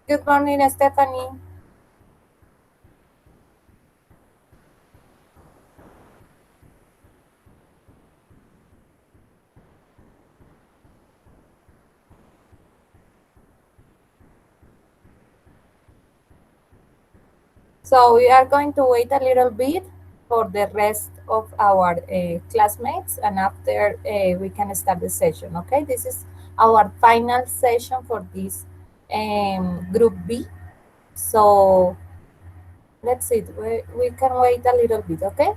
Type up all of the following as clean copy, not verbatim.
Good morning, Stephanie. So we are going to wait a little bit for the rest of our classmates, and after we can start the session. Okay, this is our final session for this group B. So let's see. We can wait a little bit. Okay.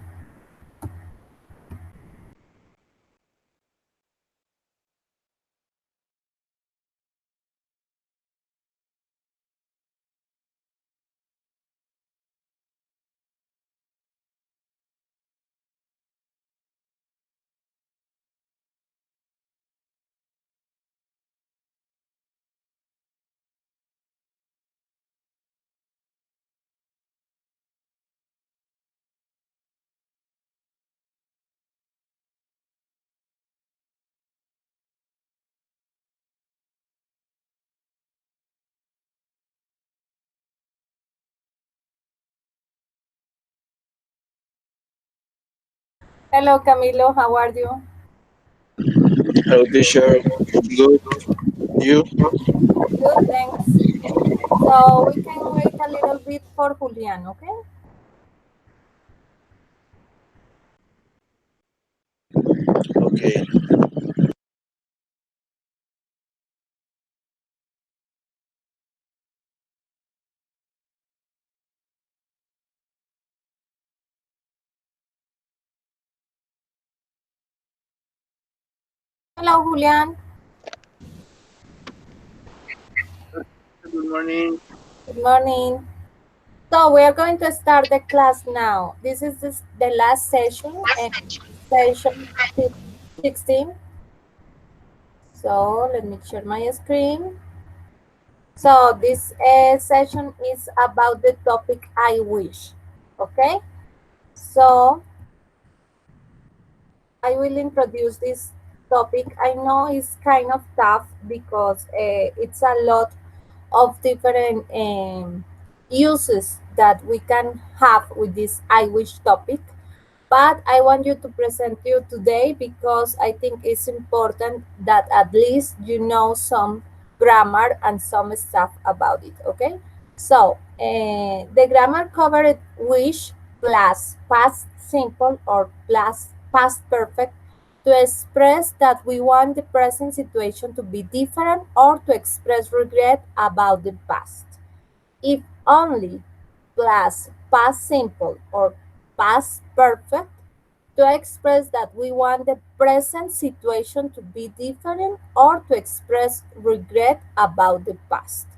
Hello, Camilo. How are you? Hello, teacher. Good. You? Good, thanks. So we can wait a little bit for Julian. Okay. Okay. Hello, Julian. Good morning. Good morning. So we are going to start the class now. This is the last session, session 16. So let me share my screen. So this session is about the topic I wish. Okay. So I will introduce this topic. I know it's kind of tough because it's a lot of different uses that we can have with this I wish topic. But I want you to present you today because I think it's important that at least you know some grammar and some stuff about it. Okay, so the grammar covered wish plus past simple or plus past perfect to express that we want the present situation to be different or to express regret about the past. If only plus past simple or past perfect to express that we want the present situation to be different or to express regret about the past.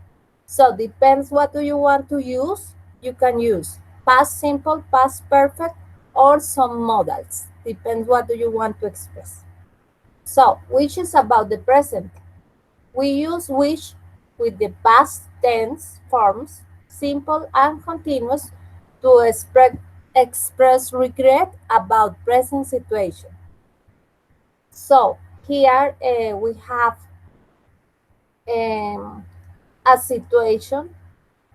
So depends what do you want to use. You can use past simple, past perfect, or some modals. Depends what do you want to express. So which is about the present. We use which with the past tense forms, simple and continuous, to express regret about present situation. So here we have um, a situation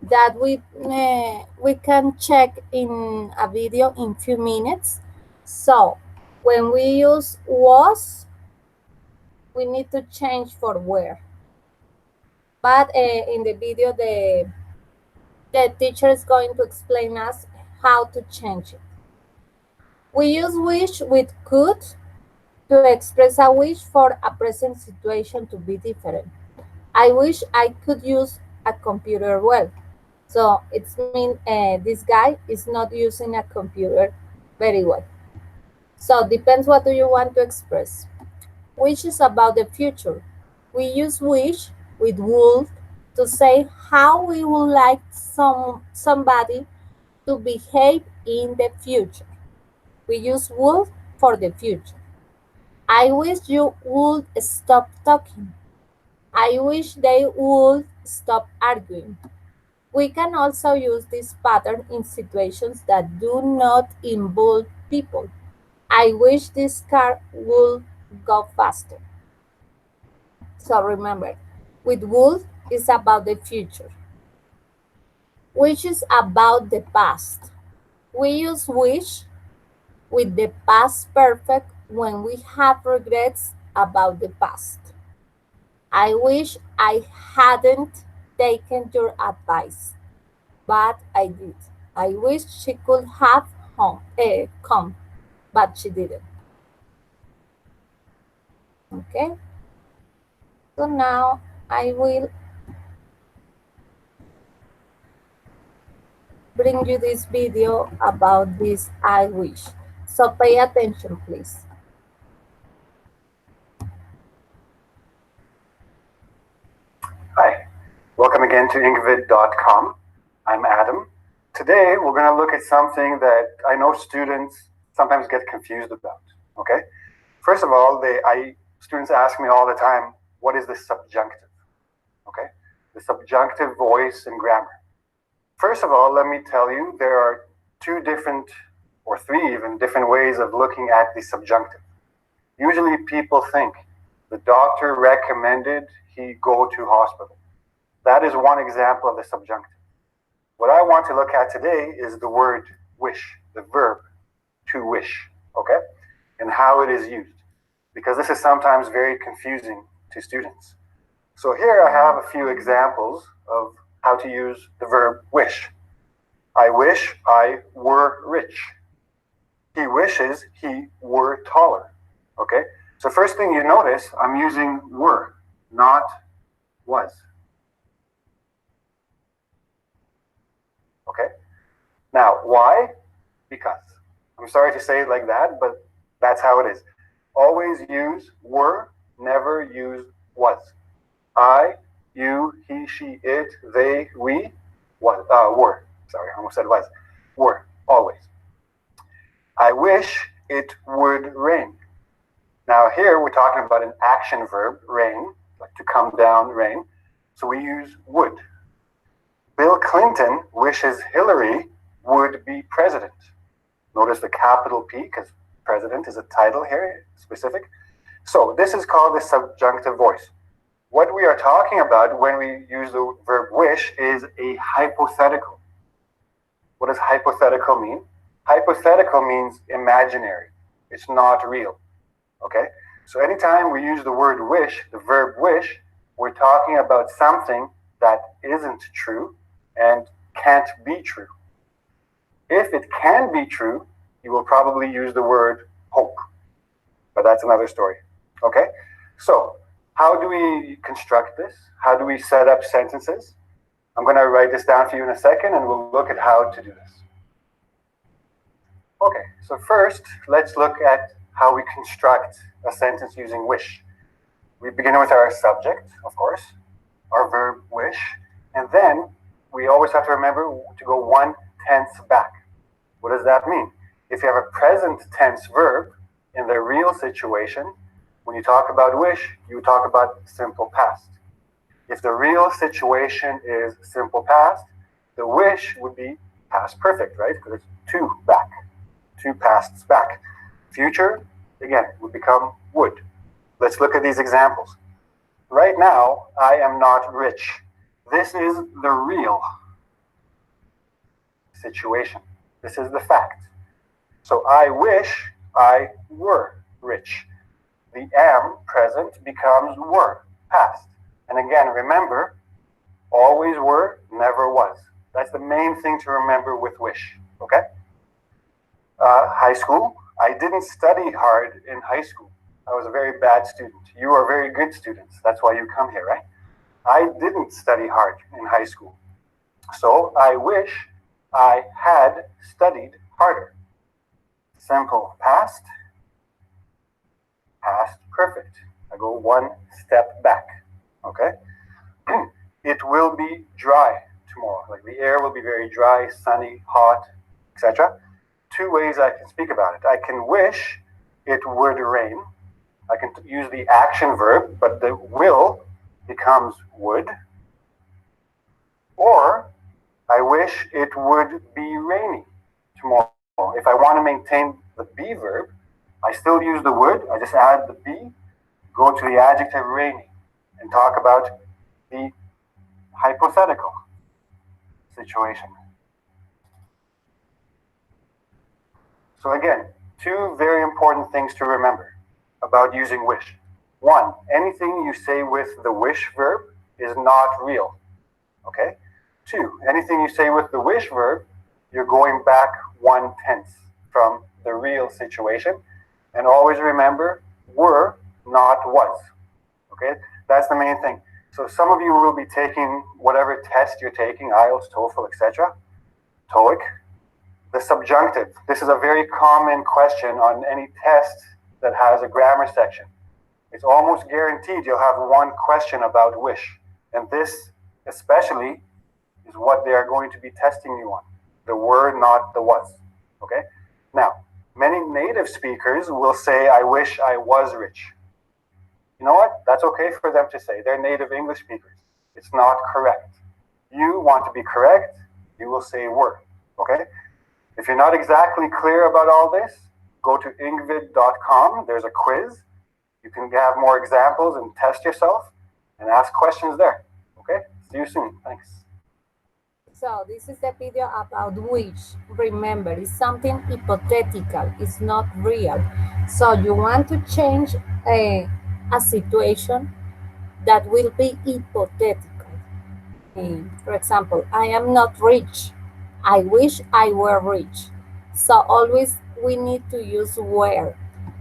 that we can check in a video in few minutes. So when we use was, we need to change for where. But in the video, the teacher is going to explain us how to change it. We use wish with could to express a wish for a present situation to be different. I wish I could use a computer well. So it's mean this guy is not using a computer very well. So depends what do you want to express. Wish is about the future. We use wish with would to say how we would like somebody to behave in the future. We use would for the future. I wish you would stop talking. I wish they would stop arguing. We can also use this pattern in situations that do not involve people. I wish this car would go faster. So remember, with would is about the future. Wish is about the past. We use wish with the past perfect when we have regrets about the past. I wish I hadn't taken your advice, but I did. I wish she could have come, but she didn't. Okay, so now I will bring you this video about this I wish. So pay attention, please. Hi, welcome again to Ingvid.com. I'm Adam. Today we're going to look at something that I know students sometimes get confused about. Okay, first of all, students ask me all the time, what is the subjunctive? Okay, the subjunctive voice in grammar. First of all, let me tell you there are two different, or three even, different ways of looking at the subjunctive. Usually people think the doctor recommended he go to hospital. That is one example of the subjunctive. What I want to look at today is the word wish, the verb to wish, okay? And how it is used, because this is sometimes very confusing to students. So here I have a few examples of how to use the verb wish. I wish I were rich. He wishes he were taller, okay? So first thing you notice, I'm using were, not was. Okay? Now, why? Because. I'm sorry to say it like that, but that's how it is. Always use were, never use was. I, you, he, she, it, they, we, were. Sorry, I almost said was. Were, always. I wish it would rain. Now here we're talking about an action verb, rain, like to come down, rain. So we use would. Bill Clinton wishes Hillary would be president. Notice the capital P, because president is a title here, specific. So this is called the subjunctive voice. What we are talking about when we use the verb wish is a hypothetical. What does hypothetical mean? Hypothetical means imaginary. It's not real. Okay? So anytime we use the word wish, the verb wish, we're talking about something that isn't true and can't be true. If it can be true, you will probably use the word hope. But that's another story. Okay? So, how do we construct this? How do we set up sentences? I'm going to write this down for you in a second and we'll look at how to do this. Okay, so first, let's look at how we construct a sentence using wish. We begin with our subject, of course, our verb wish, and then we always have to remember to go one tense back. What does that mean? If you have a present tense verb in the real situation, when you talk about wish, you talk about simple past. If the real situation is simple past, the wish would be past perfect, right? Because it's two back, two pasts back. Future, again, would become would. Let's look at these examples. Right now, I am not rich. This is the real situation. This is the fact. So I wish I were rich. The am present becomes were past. And again, remember, always were, never was. That's the main thing to remember with wish, okay? High school, I didn't study hard in high school. I was a very bad student. You are very good students. That's why you come here, right? I didn't study hard in high school. So I wish I had studied harder. Simple past, past perfect. I go one step back, okay? It will be dry tomorrow. Like the air will be very dry, sunny, hot, etc. Two ways I can speak about it. I can wish it would rain. I can use the action verb, but the will becomes would. Or I wish it would be rainy tomorrow. If I want to maintain the be verb, I still use the would. I just add the be, go to the adjective rainy, and talk about the hypothetical situation. So again, two very important things to remember about using wish. One, anything you say with the wish verb is not real. Okay? Two, anything you say with the wish verb, you're going back 1/10 from the real situation. And always remember, were, not was. Okay? That's the main thing. So some of you will be taking whatever test you're taking, IELTS, TOEFL, etc., TOEIC. The subjunctive. This is a very common question on any test that has a grammar section. It's almost guaranteed you'll have one question about wish. And this especially is what they are going to be testing you on. The were, not the was. Okay? Now, many native speakers will say, I wish I was rich. You know what? That's okay for them to say. They're native English speakers. It's not correct. You want to be correct, you will say were. Okay? If you're not exactly clear about all this, go to ingvid.com. There's a quiz. You can have more examples and test yourself and ask questions there. Okay? See you soon. Thanks. So this is the video about wish. Remember, it's something hypothetical. It's not real. So you want to change a situation that will be hypothetical. For example, I am not rich. I wish I were rich. So always we need to use were.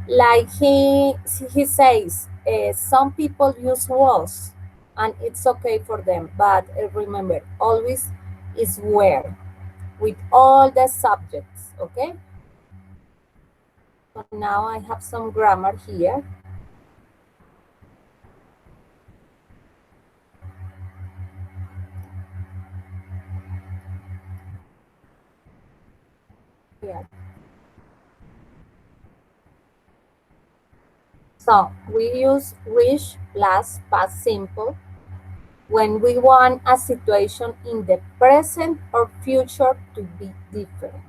Like he says, some people use was, and it's okay for them. But remember, always is were with all the subjects. Okay. So now I have some grammar here. Here. So we use wish plus past simple when we want a situation in the present or future to be different.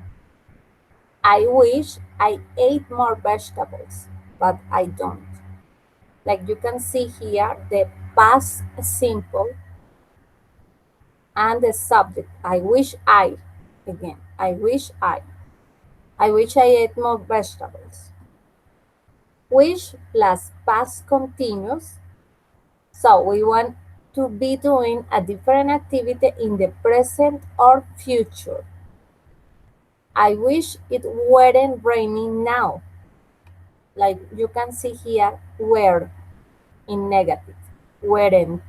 I wish I ate more vegetables, but I don't. Like you can see here, the past simple and the subject. I wish I, again, I wish I. I wish I ate more vegetables. Wish plus past continuous. So we want to be doing a different activity in the present or future. I wish it weren't raining now. Like you can see here, were in negative, weren't.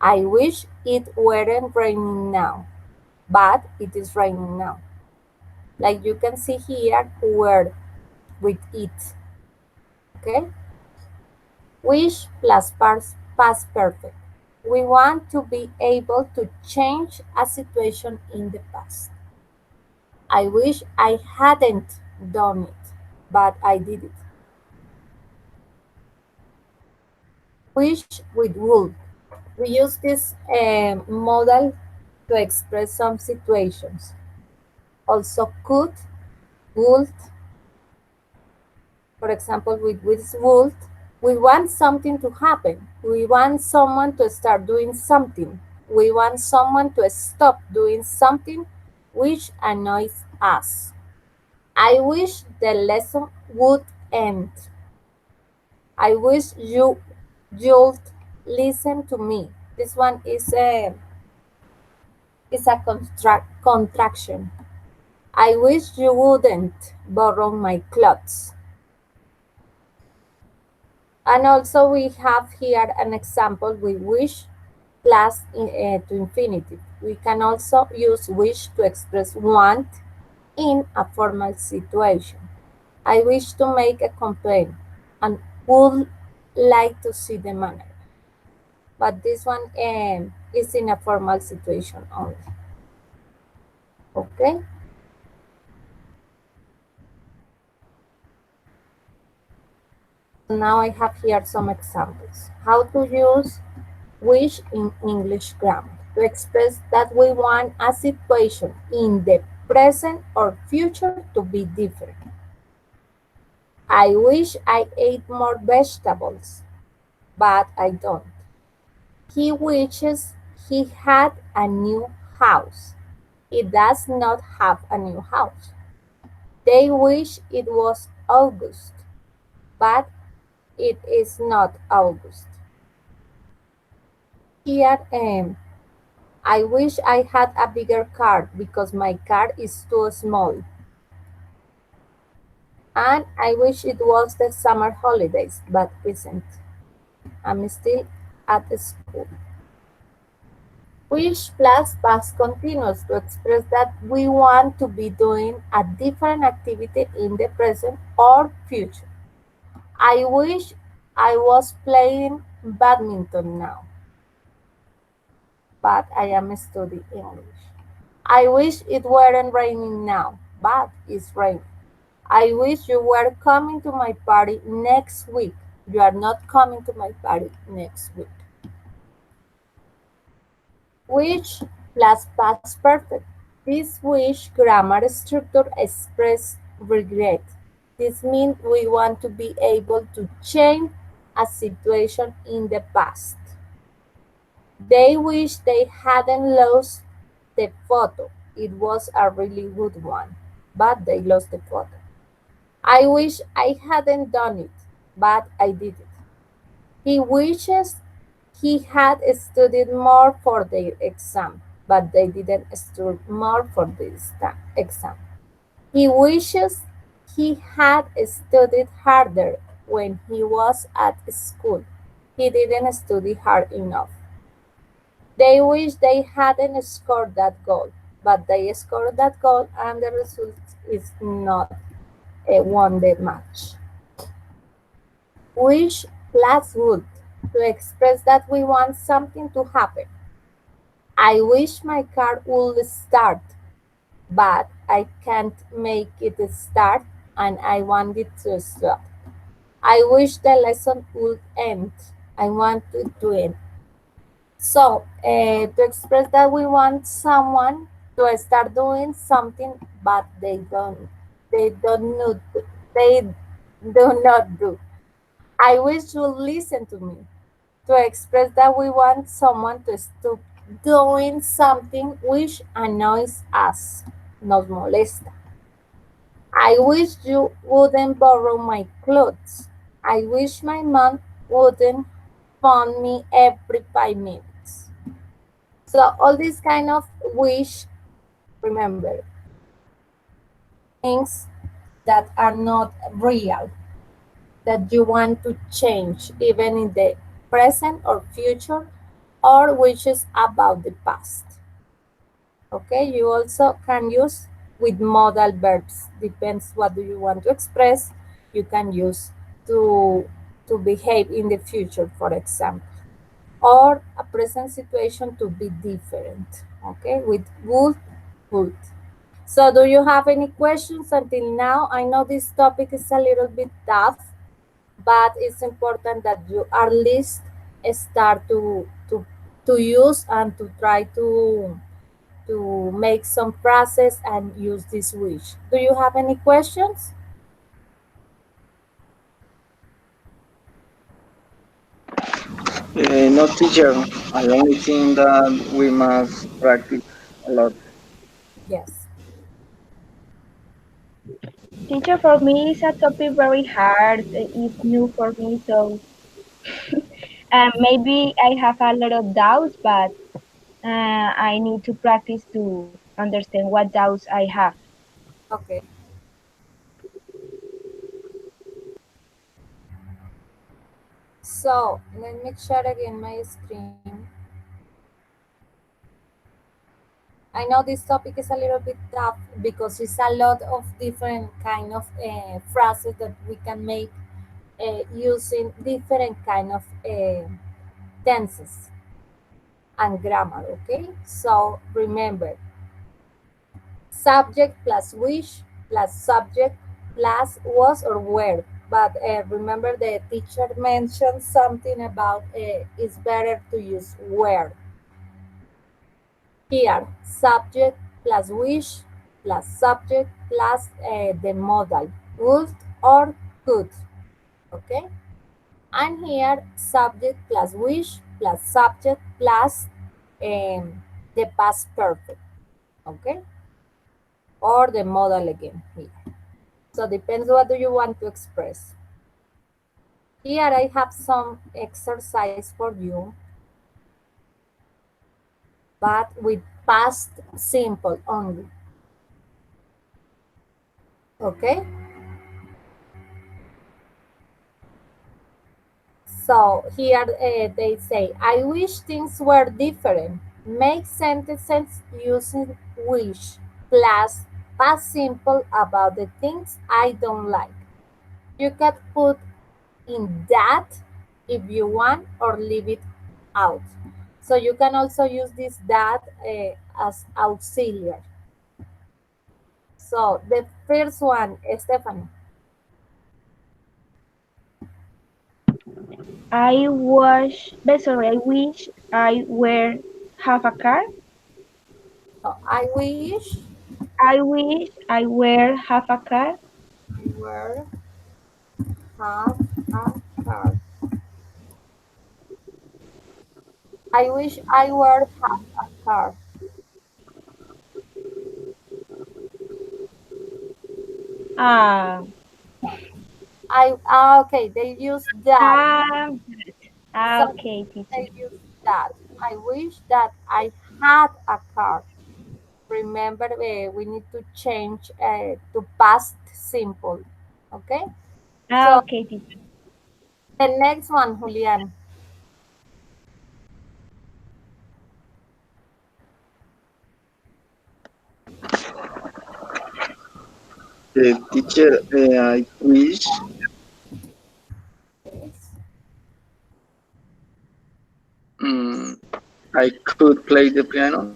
I wish it weren't raining now, but it is raining now. Like you can see here, were with it. Okay? Wish plus past perfect. We want to be able to change a situation in the past. I wish I hadn't done it, but I did it. Wish with would. We use this modal to express some situations. Also could, would. For example, with would, we want something to happen. We want someone to start doing something. We want someone to stop doing something which annoys us. I wish the lesson would end. I wish you'd listen to me. This one is a contraction. I wish you wouldn't borrow my clothes. And also we have here an example with wish plus to infinitive. We can also use wish to express want in a formal situation. I wish to make a complaint and would like to see the manager. But this one is in a formal situation only. Okay? Now I have here some examples. How to use wish in English grammar to express that we want a situation in the present or future to be different. I wish I ate more vegetables, but I don't. He wishes he had a new house, It does not have a new house. They wish it was August, but it is not August. Here, I wish I had a bigger car because my car is too small. And I wish it was the summer holidays, but isn't. I'm still at school. Wish plus past continuous to express that we want to be doing a different activity in the present or future. I wish I was playing badminton now, but I am studying English. I wish it weren't raining now, but it's raining. I wish you were coming to my party next week. You are not coming to my party next week. Wish plus past perfect. This wish grammar structure express regret. This means we want to be able to change a situation in the past. They wish they hadn't lost the photo. It was a really good one, but they lost the photo. I wish I hadn't done it, but I did it. He wishes he had studied more for their exam, but they didn't study more for this exam. He wishes he had studied harder when he was at school. He didn't study hard enough. They wish they hadn't scored that goal, but they scored that goal and the result is not a won the match. Wish plus would to express that we want something to happen. I wish my car would start, but I can't make it start and I want it to stop. I wish the lesson would end. I want it to end. So, to express that we want someone to start doing something, but they don't know, they do not do. I wish you listen to me. To express that we want someone to stop doing something which annoys us, nos molesta. I wish you wouldn't borrow my clothes. I wish my mom wouldn't phone me every 5 minutes. So all these kind of wish, remember, things that are not real, that you want to change even in the present or future, or wishes about the past. Okay, you also can use with modal verbs. Depends what do you want to express. You can use to to behave in the future, for example, or a present situation to be different. Okay, with would. So, do you have any questions until now? I know this topic is a little bit tough, but it's important that you at least start to use and to try to make some process and use this wish. Do you have any questions? No, teacher. I only think that we must practice a lot. Yes. Teacher, for me, it's a topic very hard. It's new for me, so maybe I have a lot of doubts, but I need to practice to understand what doubts I have. Okay. So let me share again my screen. I know this topic is a little bit tough because it's a lot of different kind of phrases that we can make using different kind of tenses and grammar. Okay, so remember, subject plus wish plus subject plus was or were. But remember, the teacher mentioned something about it's better to use were. Here, subject plus wish plus subject plus the modal would or could. Okay, and here subject plus wish plus subject plus the past perfect. okay? Or the modal again here. So depends what do you want to express. Here I have some exercise for you, but with past simple only, okay? So here they say, I wish things were different. Make sentences using wish plus past simple about the things I don't like. You can put in that if you want or leave it out. So you can also use this that as auxiliary. So the first one, Stephanie. I wish I were have a car. So I wish I wish I were have a car. I were have a car. I wish I were have a car. Ah, Okay, they use that. ah, So okay, teacher. they use that. I wish that I had a car. Remember, we need to change to past simple. Okay. Ah, So okay, teacher. the next one, Julian. Teacher, I wish Yes. mm, I could play the piano.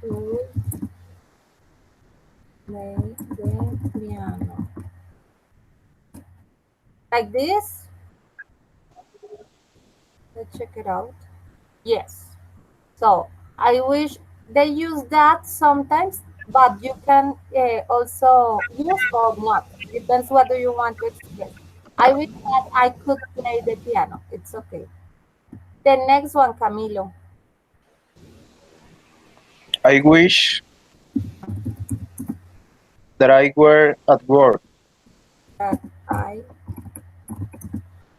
To play the piano. Like this. Let's check it out. Yes. So I wish they use that sometimes, but you can also use or not. Depends what do you want to express. I wish that I could play the piano. It's okay. The next one, Camilo. I wish that I were at work. That I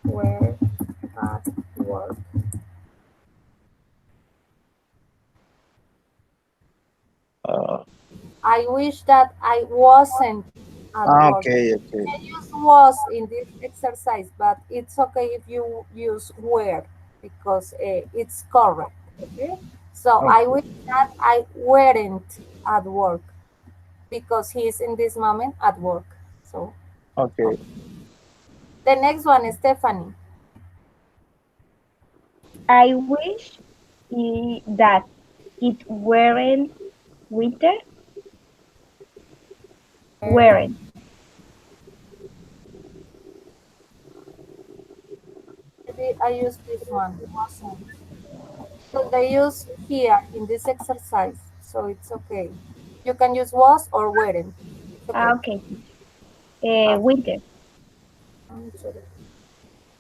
were at work. Uh, I wish that I wasn't at work. okay, okay, I use was in this exercise, but it's okay if you use were because it's correct. Okay. So I okay, wish that I weren't at work because he's in this moment at work. So okay. okay. The next one is Stephanie. I wish that it weren't winter. Where Weren't. did I use this one? Wasn't. So they use here in this exercise. So it's okay. You can use was or weren't. It's Ah, okay. okay. Uh, Winter. I'm sorry.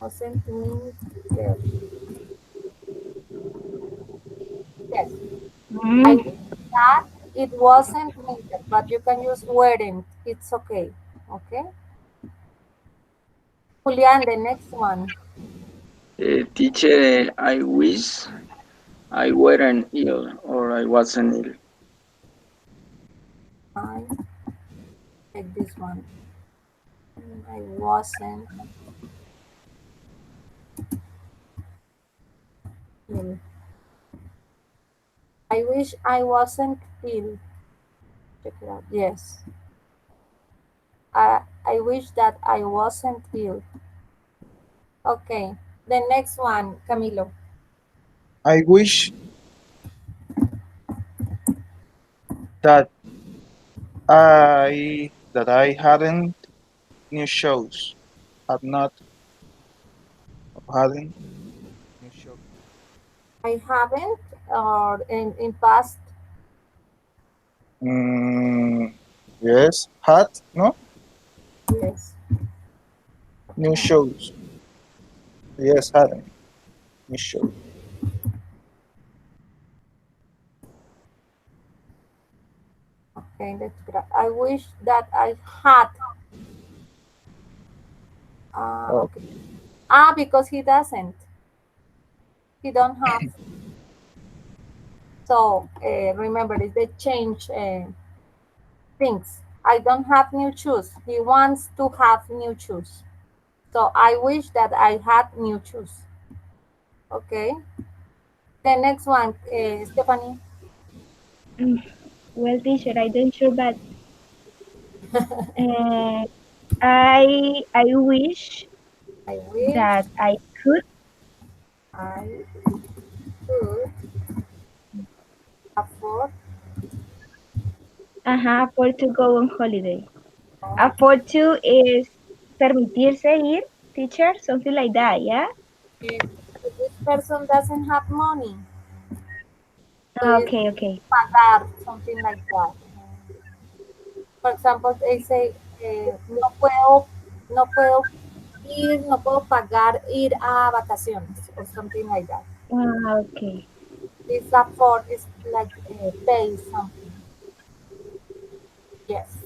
Wasn't mean there. Yes. I Mm. wish that it wasn't winter, but you can use weren't. It's okay. Okay. Julian, the next one. Teacher, I wish I weren't ill or I wasn't ill. I take this one. I wasn't ill. I wish I wasn't ill. Check it out. Yes. I wish that I wasn't ill. Okay. The next one, Camilo. I wish that I hadn't new shows. Had not hadn't new shows. I haven't or in past. Mm, yes, had no Yes. new shows. Yes, hadn't new shows. Okay, I wish that I had. Oh, Okay. Because he doesn't. He don't have. So remember, it's the change things. I don't have new shoes. He wants to have new shoes. So I wish that I had new shoes. Okay. The next one, Stephanie. Mm, well, teacher, I don't sure, but uh, I wish I wish that I could I could afford. afford to go on holiday. Oh, Afford to is permitirse ir, teacher, something like that, yeah? if this person doesn't have money, he Okay, okay. pagar, something like that. For example, they say, no puedo pagar ir a vacaciones or something like that. Okay. This afford is like pay something. Yes.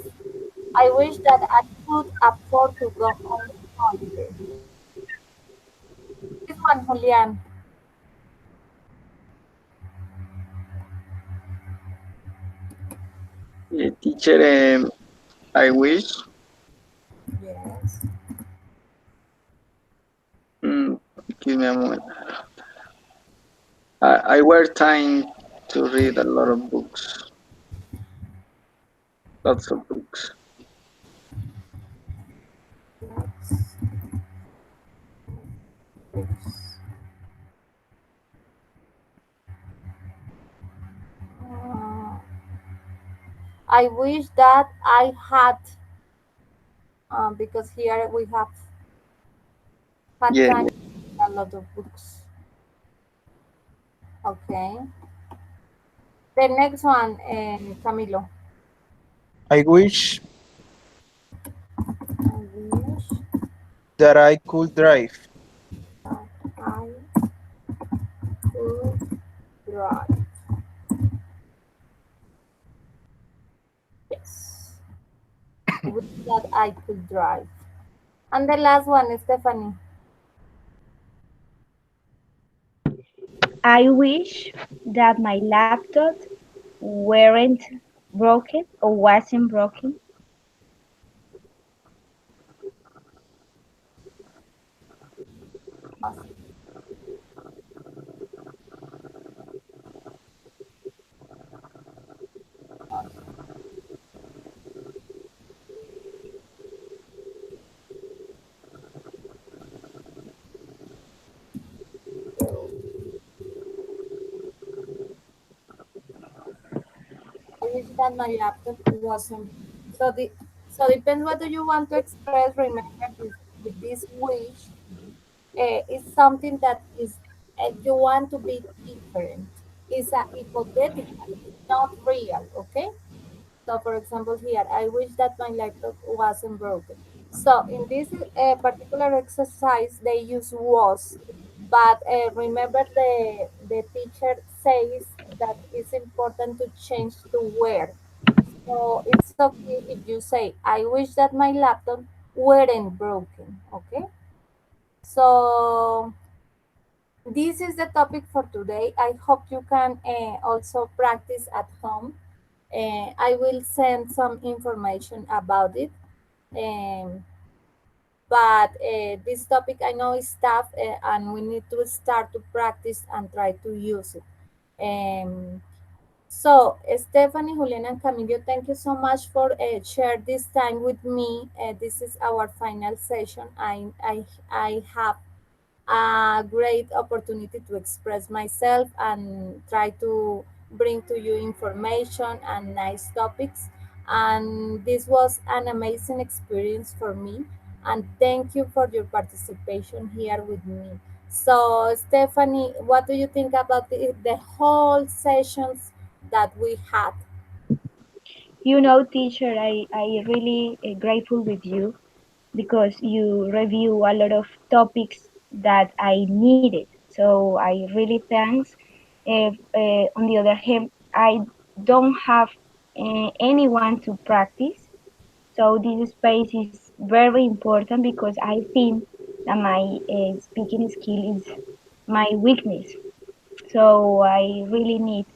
I wish that I could afford to go on holiday. This one, Julian. Teacher, I wish Yes. mm, give me a moment. I were time to read a lot of books, lots of books. Yes. Yes. Uh, I wish that I had, because here we have had Yeah, time a lot of books. Okay. The next one, Camilo. I wish I wish that I could drive. that I could drive. Yes. I wish that I could drive. And the last one is Stephanie. I wish that my laptop weren't broken or wasn't broken. Awesome. Awesome. So I wish that my laptop wasn't. So the so depends what do you want to express. Remember this with this wish is something that is you want to be different. It's a hypothetical, not real. Okay. So, for example, here, I wish that my laptop wasn't broken. So, in this particular exercise, they use was, but remember the teacher says that it's important to change to where. So, it's okay if you say, I wish that my laptop weren't broken. Okay. So, this is the topic for today. I hope you can also practice at home. I will send some information about it. Um, but this topic I know is tough, and we need to start to practice and try to use it. So, Stephanie, Julian, and Camilo, thank you so much for share this time with me. This is our final session. I have a great opportunity to express myself and try to bring to you information and nice topics. And this was an amazing experience for me. And thank you for your participation here with me. So, Stephanie, what do you think about the whole sessions that we had? You know, teacher, I really grateful with you because you review a lot of topics that I needed. So I really thanks. On the other hand, I don't have anyone to practice. So this space is very important because I think that my speaking skill is my weakness. So I really need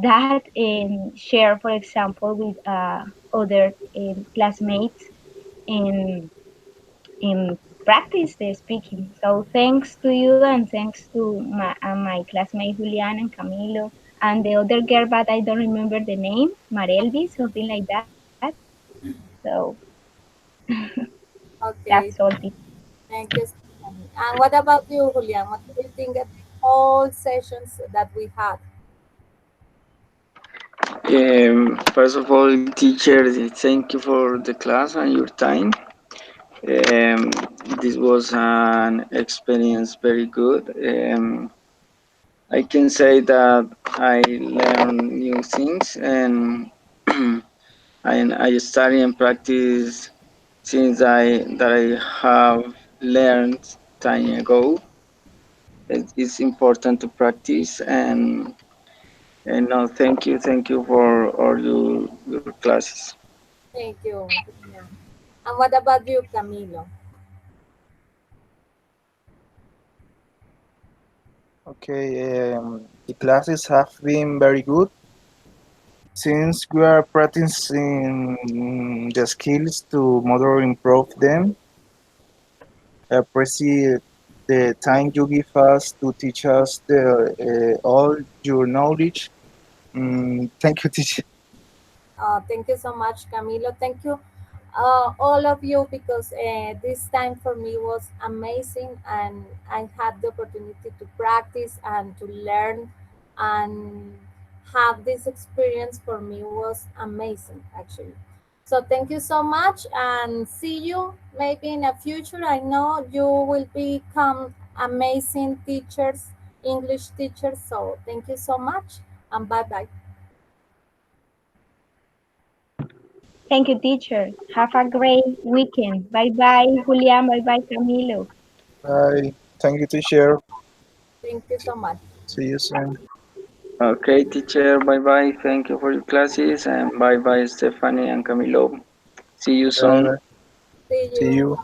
that and share, for example, with other classmates and in practice the speaking. So thanks to you and thanks to my classmate Julian and Camilo and the other girl, but I don't remember the name, Marelvi, something like that. So that's Okay, all. thank you, Stephanie. And what about you, Julian? What do you think of the whole sessions that we had? First of all, teacher, thank you for the class and your time. Um, this was an experience very good. I can say that I learned new things and I study and practice things that I have learned time ago. It's important to practice and no, thank you for all your classes. Thank you, Julian. And what about you, Camilo? Okay, the classes have been very good since we are practicing the skills to more improve them. I appreciate the time you give us to teach us all your knowledge. Thank you, teacher. Thank you so much, Camilo. Thank you, all of you, because this time for me was amazing, and I had the opportunity to practice and to learn and have this experience. For me was amazing, actually. So thank you so much, and see you maybe in the future. I know you will become amazing teachers, English teachers. So thank you so much, and bye bye. Thank you, teacher. Have a great weekend. Bye bye, Julian. Bye bye, Camilo. Bye. Thank you, teacher. Thank you so much. See you soon. Okay, teacher, bye bye. Thank you for your classes and bye bye, Stephanie and Camilo. See you soon. Bye. See See you. you.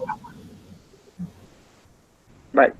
Bye.